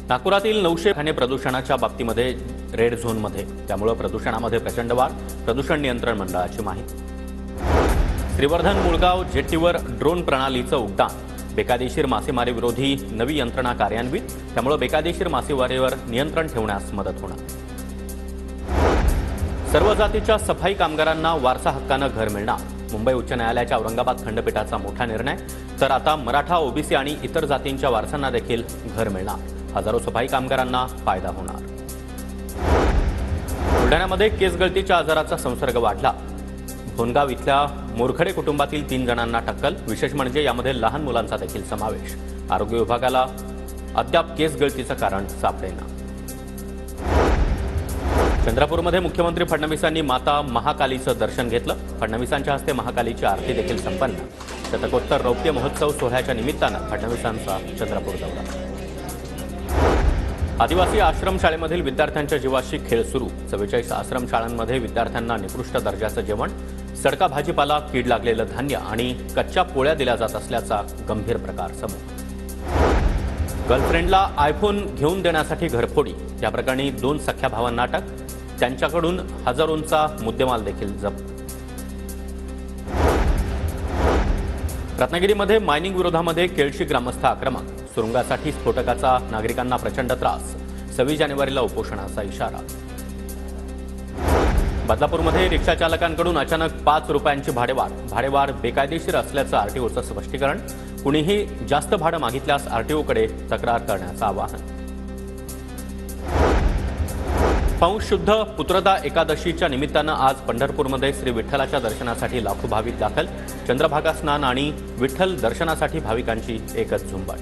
नागपुरातील 900 ठाणे प्रदूषणाच्या बाबतीमध्ये रेड झोनमध्ये, त्यामुळे प्रदूषणामध्ये प्रचंड वाढ, प्रदूषण नियंत्रण मंडळाची माहिती। श्रीवर्धन मुळगाव जेट्टीवर ड्रोन प्रणालीचं उड्डाण, बेकायदेशीर मासेमारी विरोधी नवी यंत्रणा कार्यान्वित, त्यामुळे बेकायदेशीर मासेमारीवर नियंत्रण ठेवण्यास मदत होणार। सर्व जातीच्या सफाई कामगारांना वारसा हक्कानं घर मिळणार, मुंबई उच्च न्यायालयाच्या औरंगाबाद खंडपीठाचा मोठा निर्णय। तर आता मराठा, ओबीसी आणि इतर जातींच्या वारसांना देखील घर मिळणार, हजारो सफाई कामगारांना फायदा होणार। बुलढाण्यामध्ये केस गळतीच्या आजाराचा संसर्ग वाढला, भोनगाव इथल्या मोरखडे कुटुंबातील 3 जणांना टक्कल, विशेष म्हणजे यामध्ये लहान मुलांचा देखील समावेश। आरोग्य विभागाला अद्याप केस गळतीचं कारण सापडेना। चंद्रपूरमध्ये मुख्यमंत्री फडणवीसांनी माता महाकालीचं दर्शन घेतलं, फडणवीसांच्या हस्ते महाकालीची आरती देखील संपन्न। शतकोत्तर रौप्य महोत्सव सोहळ्याच्या निमित्तानं फडणवीसांचा चंद्रपूर दौरा। आदिवासी आश्रमशाळेमधील विद्यार्थ्यांच्या जीवाशी खेळ सुरू, 44 आश्रमशाळांमध्ये विद्यार्थ्यांना निकृष्ट दर्जाचं जेवण, सडका भाजीपाला, कीड लागलेलं धान्य आणि कच्च्या पोळ्या दिल्या जात असल्याचा गंभीर प्रकार समोर। गर्लफ्रेंडला आयफोन घेऊन देण्यासाठी घरफोडी, या प्रकरणी 2 सख्या भावांना अटक, त्यांच्याकडून हजारोंचा मुद्देमाल देखील जप्त। रत्नागिरीमध्ये मायनिंग विरोधामध्ये केळशी ग्रामस्थ आक्रमक, सुरुंगासाठी स्फोटकाचा नागरिकांना प्रचंड त्रास, 26 जानेवारीला उपोषणाचा इशारा। बदलापूरमध्ये रिक्षा चालकांकडून अचानक 5 रुपयांची भाडेवाढ बेकायदेशीर असल्याचं आरटीओचं स्पष्टीकरण, कुणीही जास्त भाडं मागितल्यास आरटीओकडे तक्रार करण्याचं आवाहन। पौष शुद्ध पुत्रदा एकादशीच्या निमित्तानं आज पंढरपूरमध्ये श्री विठ्ठलाच्या दर्शनासाठी लाखो भाविक दाखल, चंद्रभागा स्नान आणि विठ्ठल दर्शनासाठी भाविकांची एकच झुंबड।